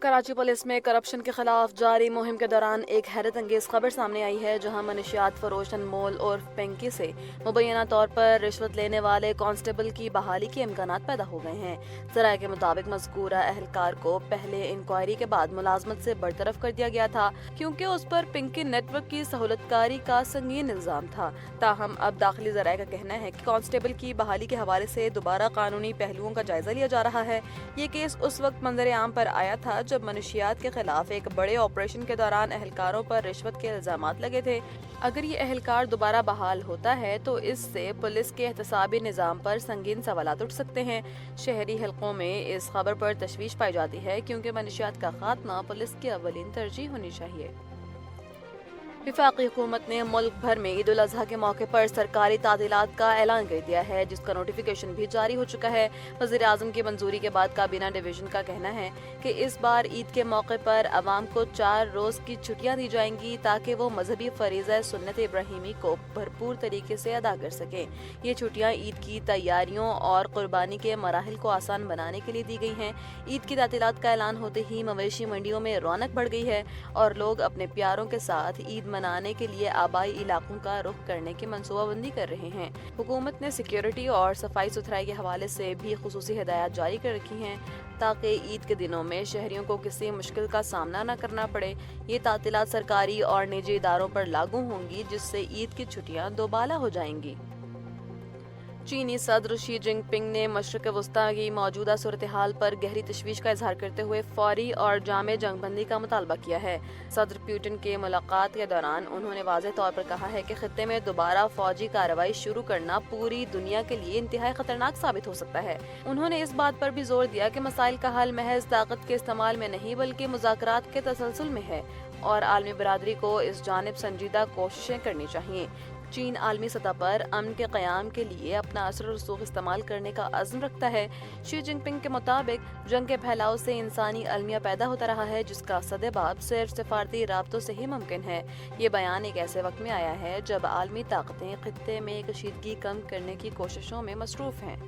Karachi police में corruption के खिलाफ जारी मुहिम के दौरान एक हैरत अंगेज खबर सामने आई है, जहां मनशियात फरोश अनमोल और पिंकी से मुबैना तौर पर रिश्वत लेने वाले कांस्टेबल की बहाली के इम्कानात पैदा हो गए हैं। ज़राए के मुताबिक मज़कूरा अहलकार को पहले इंक्वायरी के बाद मुलाजमत से बरतरफ कर दिया गया था, क्योंकि उस पर पिंकी नेटवर्क की सहूलतकारी का संगीन इल्जाम था। ताहम अब दाखिली ज़राए का कहना है कि कांस्टेबल की बहाली के हवाले से दोबारा कानूनी पहलुओं का जायजा लिया जा रहा है। ये केस उस वक्त मंजर आम पर आया था जब मनशियात के खिलाफ एक बड़े ऑपरेशन के दौरान अहलकारों पर रिश्वत के इल्जामात लगे थे। अगर ये अहलकार दोबारा बहाल होता है तो इससे पुलिस के एहतसाबी निज़ाम पर संगीन सवालात उठ सकते हैं। शहरी हलकों में इस खबर पर तशवीश पाई जाती है, क्योंकि मनशियात का खात्मा पुलिस की अव्वलीन तरजीह होनी चाहिए। वफाकी हुकूमत ने मुल्क भर में ईद उल अजहा के मौके पर सरकारी तातीलात का ऐलान कर दिया है, जिसका नोटिफिकेशन भी जारी हो चुका है। वज़ीर आज़म की मंजूरी के बाद काबीना डिवीजन का कहना है कि इस बार ईद के मौके पर अवाम को 4 रोज़ की छुट्टियां दी जाएंगी, ताकि वो मजहबी फरीज़ा सुन्नत इब्राहिमी को भरपूर तरीके से अदा कर सकें। ये छुट्टियां ईद की तैयारियों और कुर्बानी के मराहिल को आसान बनाने के लिए दी गई हैं। ईद की तातीलात का ऐलान होते ही मवेशी मंडियों में रौनक बढ़ गई है और लोग अपने प्यारों के साथ ईद मनाने के लिए आबाई इलाकों का रुख करने की मंसूबाबंदी कर रहे हैं। हुकूमत ने सिक्योरिटी और सफाई सुथराई के हवाले से भी खुसूसी हिदायत जारी कर रखी हैं, ताकि ईद के दिनों में शहरियों को किसी मुश्किल का सामना न करना पड़े। ये तातीलात सरकारी और निजी इदारों पर लागू होंगी, जिससे ईद की छुट्टियां दोबाला हो जाएंगी। चीनी सदर शी जिनपिंग ने मशरक़ वस्ता की मौजूदा सूरत हाल पर गहरी तशवीश का इजहार करते हुए फौरी और जामे जंगबंदी का मुतालबा किया है। सदर पुतिन के मुलाकात के दौरान उन्होंने वाज़ेह तौर पर कहा है कि खित्ते में दोबारा फौजी कार्रवाई शुरू करना पूरी दुनिया के लिए इंतहाई खतरनाक साबित हो सकता है। उन्होंने इस बात पर भी जोर दिया कि मसाइल का हल महज ताकत के इस्तेमाल में नहीं, बल्कि मुज़ाकरात के तसलसल में है और आलमी बरादरी को इस जानिब संजीदा कोशिशें करनी चाहिए। चीन आलमी सतह पर अमन के क़याम के लिए अपना असर रसूख इस्तेमाल करने का अज़्म रखता है। शी जिनपिंग के मुताबिक जंग के फैलाव से इंसानी अलमिया पैदा होता रहा है, जिसका सदेबाब सिर्फ सिफारती राब्तों से ही मुमकिन है। ये बयान एक ऐसे वक्त में आया है जब आलमी ताकतें खित्ते में कशीदगी कम करने की कोशिशों में मसरूफ़ हैं।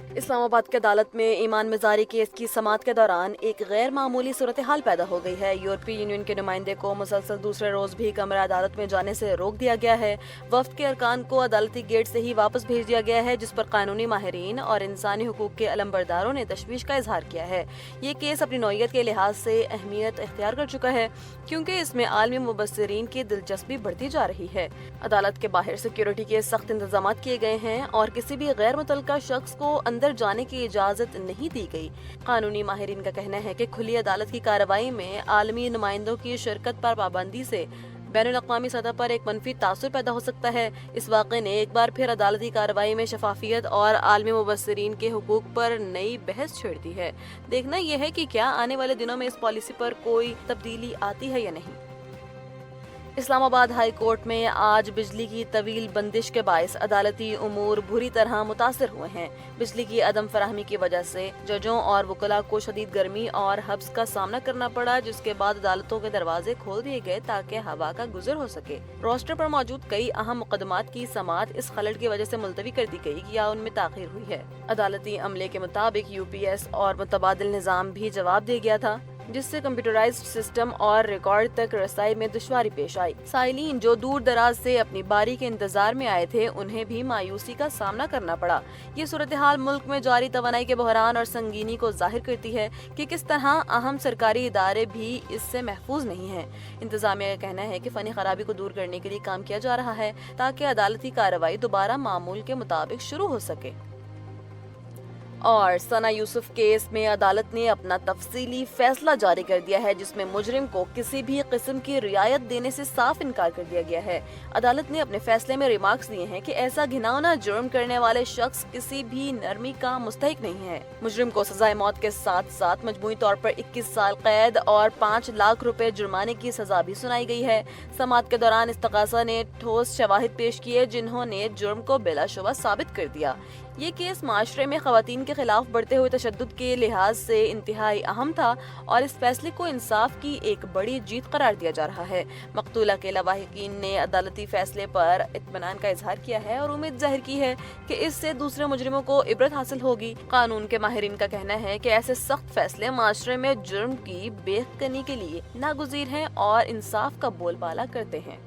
इस्लामाबाद की अदालत में ईमान मिजारी केस की समाअत के दौरान एक गैर मामूली सूरत हाल पैदा हो गई है। यूरोपीय यूनियन के नुमाइंदे को मुसलसल दूसरे रोज भी कमरा अदालत में जाने से रोक दिया गया है। वफ्द के अरकान को अदालती गेट से ही वापस भेज दिया गया है, जिस पर कानूनी माहिरीन और इंसानी हुकूक के अलमबरदारों ने तशवीश का इजहार किया है। ये केस अपनी नौइयत के लिहाज से अहमियत इख्तियार कर चुका है, क्योंकि इसमें आलमी मुबस्सिरीन की दिलचस्पी बढ़ती जा रही है। अदालत के बाहर सिक्योरिटी के सख्त इंतजाम किए गए हैं और किसी भी गैर मुतल्लका शख्स को अंदर जाने की इजाजत नहीं दी गई। कानूनी माहिरीन का कहना है कि खुली अदालत की कार्रवाई में आलमी नुमाइंदों की शिरकत पर पाबंदी से बैनुल-अक़वामी सतह पर एक मनफी तासुर पैदा हो सकता है। इस वाक़े ने एक बार फिर अदालती कार्रवाई में शफाफियत और आलमी मुबस्सिरीन के हुकूक पर नई बहस छेड़ दी है। देखना यह है कि क्या आने वाले दिनों में इस पॉलिसी पर कोई तब्दीली आती है या नहीं। इस्लामाबाद हाई कोर्ट में आज बिजली की तवील बंदिश के बायस अदालती उमूर बुरी तरह मुतासिर हुए हैं। बिजली की अदम फराहमी की वजह से जजों और वकला को शदीद गर्मी और हब्स का सामना करना पड़ा, जिसके बाद अदालतों के दरवाजे खोल दिए गए ताकि हवा का गुजर हो सके। रोस्टर पर मौजूद कई अहम मुकदमात की समाअत इस खलल की वजह से मुलतवी कर दी गई या उनमें ताखीर हुई है। अदालती अमले के मुताबिक UPS और मुतबादिल निज़ाम भी जवाब दे गया था, जिससे कंप्यूटराइज्ड सिस्टम और रिकॉर्ड तक रसाई में दुश्वारी पेश आई। साइलिन जो दूर दराज से अपनी बारी के इंतजार में आए थे, उन्हें भी मायूसी का सामना करना पड़ा। ये सूरत हाल मुल्क में जारी तवानाई के बहरान और संगीनी को जाहिर करती है कि किस तरह अहम सरकारी इदारे भी इससे महफूज नहीं हैं। इंतजामिया का कहना है कि फनी खराबी को दूर करने के लिए काम किया जा रहा है, ताकि अदालती कार्रवाई दोबारा मामूल के मुताबिक शुरू हो सके। और सना यूसुफ केस में अदालत ने अपना तफसीली फैसला जारी कर दिया है, जिसमें मुजरिम को किसी भी किस्म की रियायत देने से साफ इनकार कर दिया गया है। अदालत ने अपने फैसले में रिमार्क्स दिए हैं कि ऐसा घिनौना जुर्म करने वाले शख्स किसी भी नरमी का मुस्तहिक नहीं है। मुजरिम को सजाए मौत के साथ साथ मजमूई तौर पर 21 साल कैद और 5 लाख रुपए जुर्माने की सजा भी सुनाई गई है। समाअत के दौरान इस्तग़ासा ने ठोस शवाहिद पेश किए, जिन्होंने जुर्म को बिलाशुबा साबित कर दिया। یہ کیس معاشرے میں خواتین کے خلاف بڑھتے ہوئے تشدد کے لحاظ سے انتہائی اہم تھا اور اس فیصلے کو انصاف کی ایک بڑی جیت قرار دیا جا رہا ہے۔ مقتولہ کے لواحقین نے عدالتی فیصلے پر اطمینان کا اظہار کیا ہے اور امید ظاہر کی ہے کہ اس سے دوسرے مجرموں کو عبرت حاصل ہوگی۔ قانون کے ماہرین کا کہنا ہے کہ ایسے سخت فیصلے معاشرے میں جرم کی بیخ کنی کے لیے ناگزیر ہیں اور انصاف کا بول بالا کرتے ہیں۔